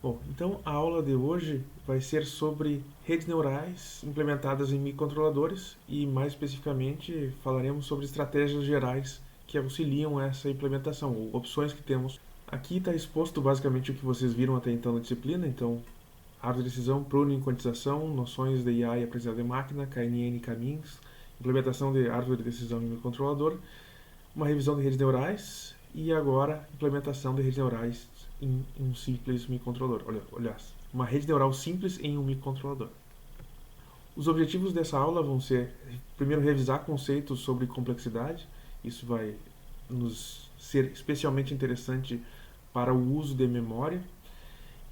Bom, então a aula de hoje vai ser sobre redes neurais implementadas em microcontroladores e, mais especificamente, falaremos sobre estratégias gerais que auxiliam essa implementação, ou opções que temos. Aqui está exposto basicamente o que vocês viram até então na disciplina, então árvore de decisão, pruning, quantização, noções de IA e aprendizado de máquina, KNN caminhos, implementação de árvore de decisão em microcontrolador, uma revisão de redes neurais e agora implementação de redes neurais em um simples microcontrolador. Aliás, uma rede neural simples em um microcontrolador. Os objetivos dessa aula vão ser, primeiro, revisar conceitos sobre complexidade. Isso vai nos ser especialmente interessante para o uso de memória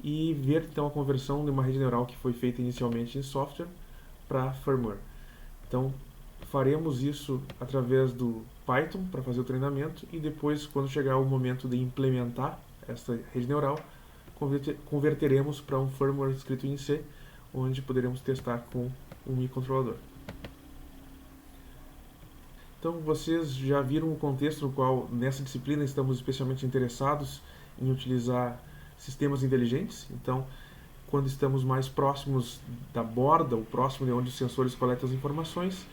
e ver então a conversão de uma rede neural que foi feita inicialmente em software para firmware. Então, faremos isso através do Python para fazer o treinamento e depois, quando chegar o momento de implementar esta rede neural, converteremos para um firmware escrito em C, onde poderemos testar com um microcontrolador. Então, vocês já viram o contexto no qual, nessa disciplina, estamos especialmente interessados em utilizar sistemas inteligentes. Então, quando estamos mais próximos da borda, ou próximo de onde os sensores coletam as informações,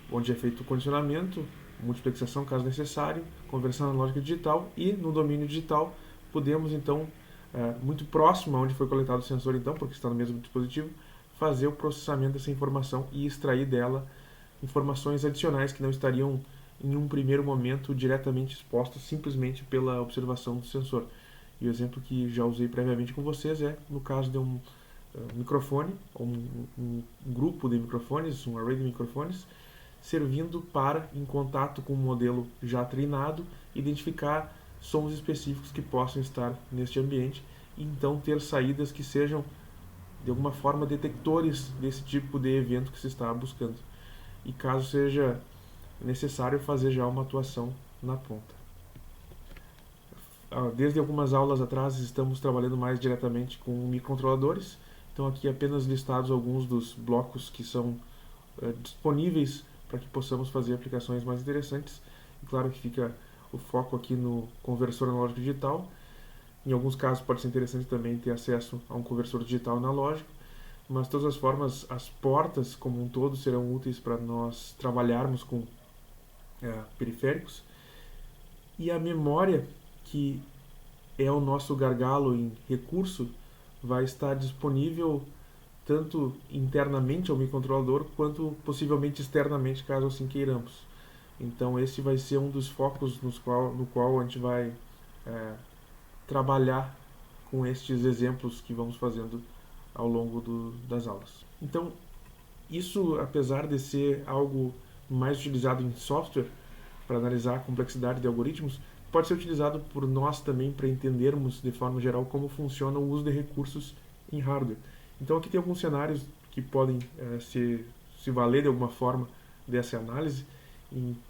onde é feito o condicionamento, multiplexação caso necessário, conversão analógica digital e no domínio digital podemos então, muito próximo a onde foi coletado o sensor então, porque está no mesmo dispositivo, fazer o processamento dessa informação e extrair dela informações adicionais que não estariam em um primeiro momento diretamente expostas simplesmente pela observação do sensor. E o exemplo que já usei previamente com vocês é no caso de um microfone, ou um grupo de microfones, um array de microfones, servindo para, em contato com um modelo já treinado, identificar sons específicos que possam estar neste ambiente e então ter saídas que sejam, de alguma forma, detectores desse tipo de evento que se está buscando. E caso seja necessário, fazer já uma atuação na ponta. Desde algumas aulas atrás estamos trabalhando mais diretamente com microcontroladores, então aqui apenas listados alguns dos blocos que são disponíveis para que possamos fazer aplicações mais interessantes. E claro que fica o foco aqui no conversor analógico digital. Em alguns casos pode ser interessante também ter acesso a um conversor digital analógico, mas de todas as formas as portas como um todo serão úteis para nós trabalharmos com periféricos. E a memória, que é o nosso gargalo em recurso, vai estar disponível tanto internamente ao microcontrolador quanto possivelmente externamente, caso assim queiramos. Então esse vai ser um dos focos no qual a gente vai trabalhar com estes exemplos que vamos fazendo ao longo das aulas. Então, isso, apesar de ser algo mais utilizado em software para analisar a complexidade de algoritmos, pode ser utilizado por nós também para entendermos de forma geral como funciona o uso de recursos em hardware. Então aqui tem alguns cenários que podem se valer de alguma forma dessa análise.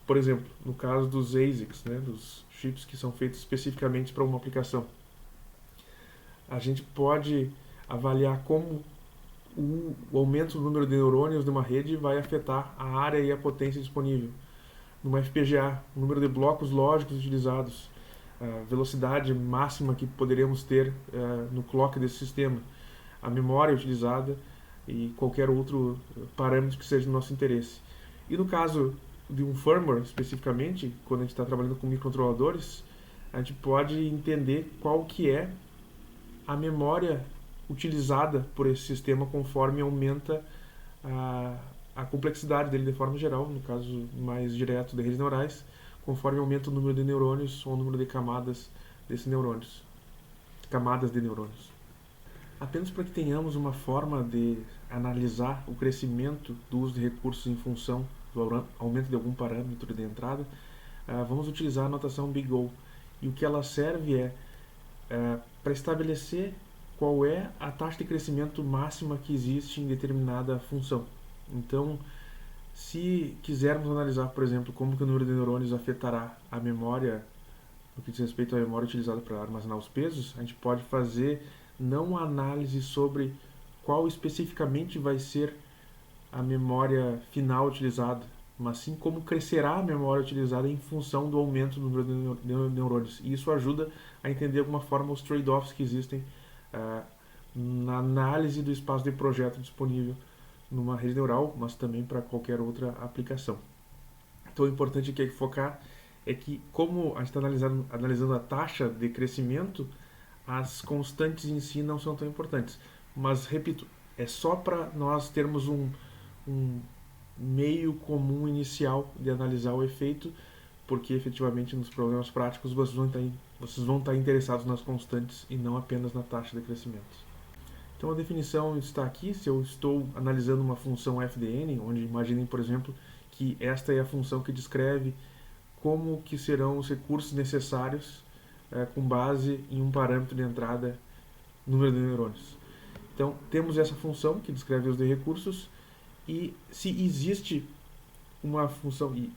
Por exemplo, no caso dos ASICs, né, dos chips que são feitos especificamente para uma aplicação, a gente pode avaliar como o aumento do número de neurônios de uma rede vai afetar a área e a potência disponível. Numa FPGA, o número de blocos lógicos utilizados, a velocidade máxima que poderemos ter no clock desse sistema, a memória utilizada e qualquer outro parâmetro que seja do nosso interesse. E no caso de um firmware, especificamente, quando a gente está trabalhando com microcontroladores, a gente pode entender qual que é a memória utilizada por esse sistema conforme aumenta a complexidade dele de forma geral, no caso mais direto de redes neurais, conforme aumenta o número de neurônios ou o número de camadas desses neurônios. Camadas de neurônios. Apenas para que tenhamos uma forma de analisar o crescimento do uso de recursos em função do aumento de algum parâmetro de entrada, vamos utilizar a notação Big O. E o que ela serve é para estabelecer qual é a taxa de crescimento máxima que existe em determinada função. Então, se quisermos analisar, por exemplo, como que o número de neurônios afetará a memória, no que diz respeito à memória utilizada para armazenar os pesos, a gente pode fazer não uma análise sobre qual especificamente vai ser a memória final utilizada, mas sim como crescerá a memória utilizada em função do aumento do número de neurônios. E isso ajuda a entender de alguma forma os trade-offs que existem na análise do espaço de projeto disponível numa rede neural, mas também para qualquer outra aplicação. Então, o importante aqui é focar é que, como a gente está analisando a taxa de crescimento, as constantes em si não são tão importantes. Mas, repito, é só para nós termos um meio comum inicial de analisar o efeito, porque efetivamente nos problemas práticos vocês vão estar interessados nas constantes e não apenas na taxa de crescimento. Então a definição está aqui. Se eu estou analisando uma função FDN, onde imaginem, por exemplo, que esta é a função que descreve como que serão os recursos necessários com base em um parâmetro de entrada, número de neurônios. Então temos essa função que descreve os de recursos, e se existe uma função, e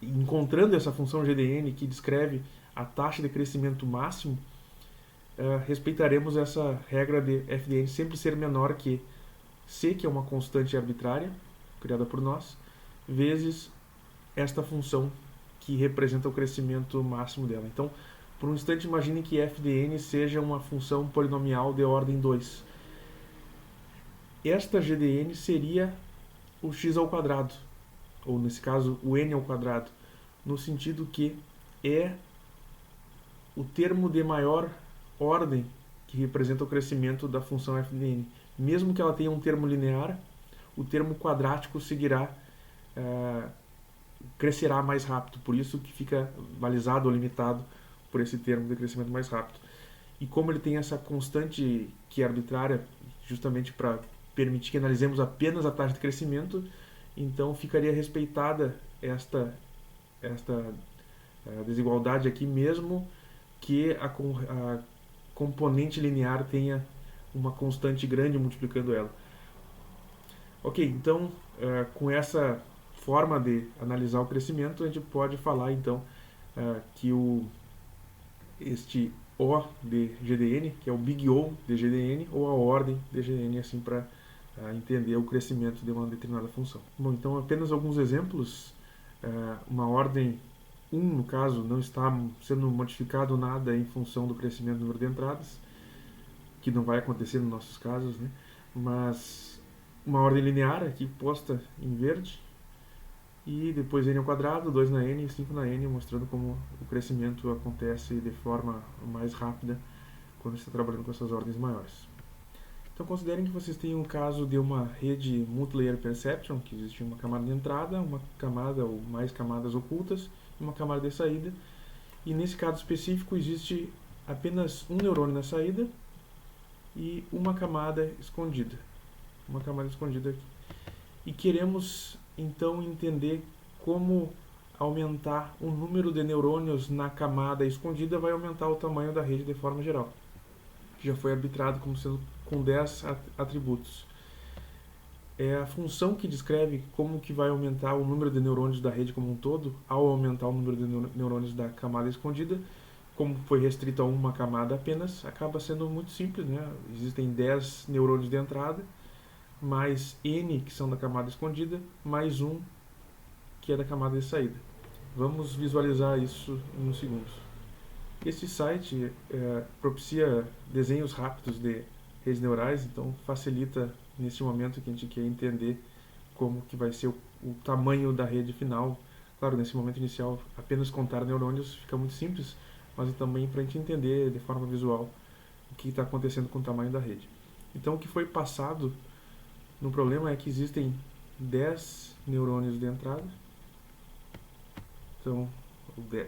encontrando essa função GDN que descreve a taxa de crescimento máximo, respeitaremos essa regra de FDN sempre ser menor que C, que é uma constante arbitrária criada por nós, vezes esta função que representa o crescimento máximo dela. Então, por um instante, imagine que FDN seja uma função polinomial de ordem 2. Esta GDN seria o x ao quadrado, ou nesse caso o n ao quadrado, no sentido que é o termo de maior ordem que representa o crescimento da função FDN. Mesmo que ela tenha um termo linear, o termo quadrático crescerá mais rápido, por isso que fica balizado ou limitado por esse termo de crescimento mais rápido. E como ele tem essa constante que é arbitrária, justamente para permitir que analisemos apenas a taxa de crescimento, então ficaria respeitada esta desigualdade aqui, mesmo que a componente linear tenha uma constante grande multiplicando ela. Ok, então com essa forma de analisar o crescimento, a gente pode falar então que este O de GDN, que é o Big O de GDN, ou a ordem de GDN, assim para entender o crescimento de uma determinada função. Bom, então apenas alguns exemplos. Uma ordem 1, no caso, não está sendo modificado nada em função do crescimento do número de entradas, que não vai acontecer nos nossos casos, né? Mas uma ordem linear aqui posta em verde, e depois n ao quadrado, 2 na n e 5 na n, mostrando como o crescimento acontece de forma mais rápida quando você está trabalhando com essas ordens maiores. Então considerem que vocês têm um caso de uma rede multilayer perceptron, que existe uma camada de entrada, uma camada ou mais camadas ocultas e uma camada de saída. E nesse caso específico existe apenas um neurônio na saída e uma camada escondida. Uma camada escondida aqui. E queremos então entender como aumentar o número de neurônios na camada escondida vai aumentar o tamanho da rede de forma geral, que já foi arbitrado como sendo com 10 atributos. É a função que descreve como que vai aumentar o número de neurônios da rede como um todo ao aumentar o número de neurônios da camada escondida. Como foi restrito a uma camada apenas, acaba sendo muito simples, né? Existem 10 neurônios de entrada, mais n, que são da camada escondida, mais 1, que é da camada de saída. Vamos visualizar isso em uns segundos. Esse site propicia desenhos rápidos de redes neurais, então facilita nesse momento que a gente quer entender como que vai ser o tamanho da rede final. Claro, nesse momento inicial, apenas contar neurônios fica muito simples, mas também para a gente entender de forma visual o que está acontecendo com o tamanho da rede. Então, o que foi passado no problema é que existem 10 neurônios de entrada, então,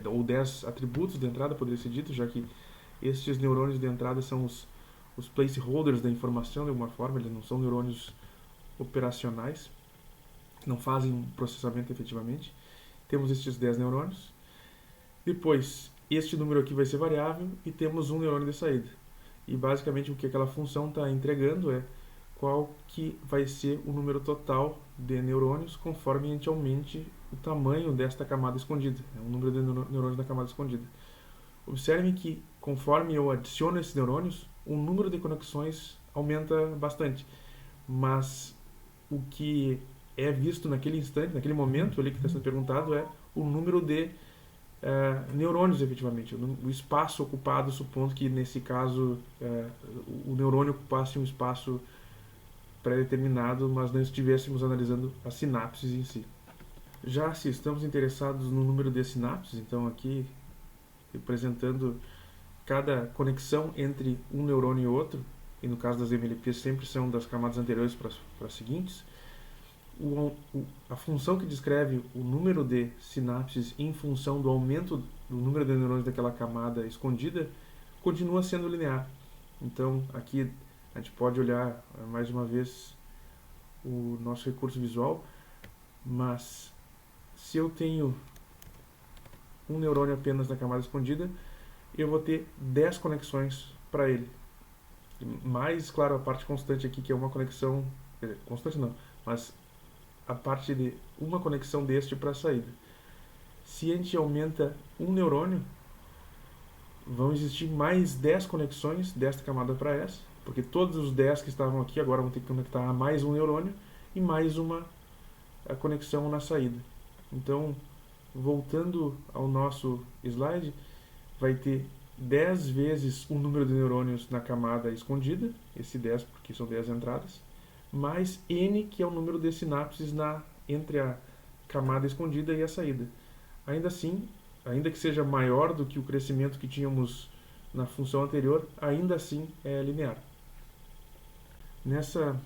ou 10 atributos de entrada, poderia ser dito, já que estes neurônios de entrada são os placeholders da informação, de alguma forma, eles não são neurônios operacionais, não fazem processamento efetivamente. Temos estes 10 neurônios. Depois, este número aqui vai ser variável e temos um neurônio de saída. E basicamente o que aquela função está entregando é qual que vai ser o número total de neurônios conforme a gente aumente o tamanho desta camada escondida, o número de neurônios da camada escondida. Observem que conforme eu adiciono esses neurônios, o número de conexões aumenta bastante, mas o que é visto naquele instante, naquele momento ali que está sendo perguntado, é o número de neurônios, efetivamente. O espaço ocupado, supondo que, nesse caso, o neurônio ocupasse um espaço pré-determinado, mas não estivéssemos analisando as sinapses em si. Já se estamos interessados no número de sinapses, então aqui representando cada conexão entre um neurônio e outro, e no caso das MLPs sempre são das camadas anteriores para as seguintes, a função que descreve o número de sinapses em função do aumento do número de neurônios daquela camada escondida continua sendo linear. Então aqui a gente pode olhar mais uma vez o nosso recurso visual, mas se eu tenho um neurônio apenas na camada escondida, eu vou ter 10 conexões para ele. Mais, claro, a parte constante aqui, que é uma conexão, constante não, mas a parte de uma conexão deste para a saída. Se a gente aumenta um neurônio, vão existir mais 10 conexões desta camada para essa, porque todos os 10 que estavam aqui agora vão ter que conectar a mais um neurônio e mais uma conexão na saída. Então, voltando ao nosso slide, vai ter 10 vezes o número de neurônios na camada escondida, esse 10 porque são 10 entradas, mais n, que é o número de sinapses entre a camada escondida e a saída. Ainda assim, ainda que seja maior do que o crescimento que tínhamos na função anterior, ainda assim é linear. Nessa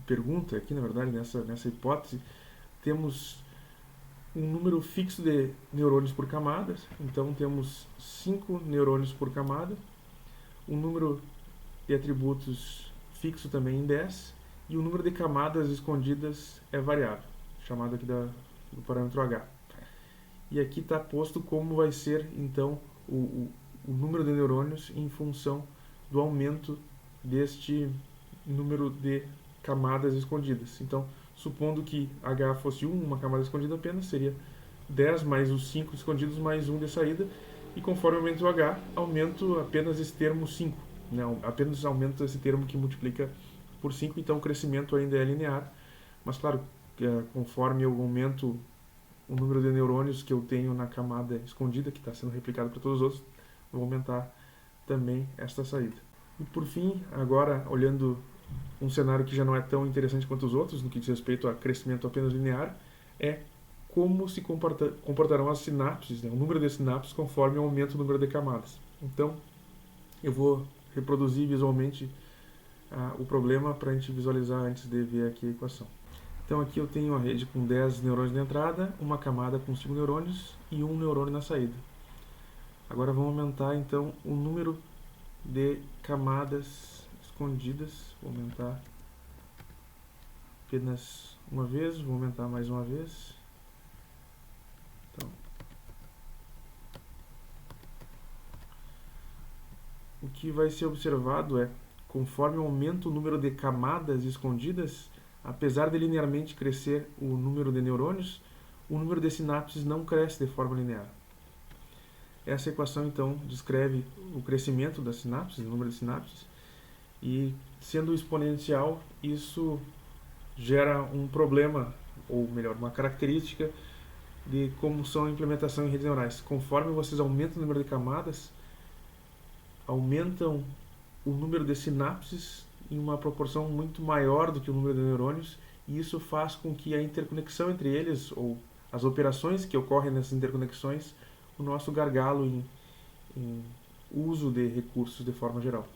pergunta aqui, na verdade, nessa hipótese, temos um número fixo de neurônios por camadas, então temos 5 neurônios por camada, um número de atributos fixo também em 10, e o número de camadas escondidas é variável, chamado aqui do parâmetro H. E aqui está posto como vai ser, então, o número de neurônios em função do aumento deste número de camadas escondidas. Então, supondo que H fosse 1, uma camada escondida apenas, seria 10 mais os 5 escondidos mais 1 de saída, e conforme aumenta o H, aumento apenas esse termo 5, né? Apenas aumento esse termo que multiplica por 5, então o crescimento ainda é linear, mas claro, conforme eu aumento o número de neurônios que eu tenho na camada escondida, que está sendo replicado para todos os outros, vou aumentar também esta saída. E por fim, agora olhando um cenário que já não é tão interessante quanto os outros, no que diz respeito a crescimento apenas linear, é como se comportarão as sinapses, né? O número de sinapses conforme aumenta o número de camadas. Então, eu vou reproduzir visualmente o problema para a gente visualizar antes de ver aqui a equação. Então aqui eu tenho uma rede com 10 neurônios na entrada, uma camada com 5 neurônios e um neurônio na saída. Agora vamos aumentar então o número de camadas escondidas. Vou aumentar apenas uma vez, vou aumentar mais uma vez. Então, o que vai ser observado é, conforme aumenta o número de camadas escondidas, apesar de linearmente crescer o número de neurônios, o número de sinapses não cresce de forma linear. Essa equação, então, descreve o crescimento das sinapses, o número de sinapses, e sendo exponencial, isso gera um problema, ou melhor, uma característica de como são a implementação em redes neurais. Conforme vocês aumentam o número de camadas, aumentam o número de sinapses em uma proporção muito maior do que o número de neurônios, e isso faz com que a interconexão entre eles, ou as operações que ocorrem nessas interconexões, o nosso gargalo em uso de recursos de forma geral.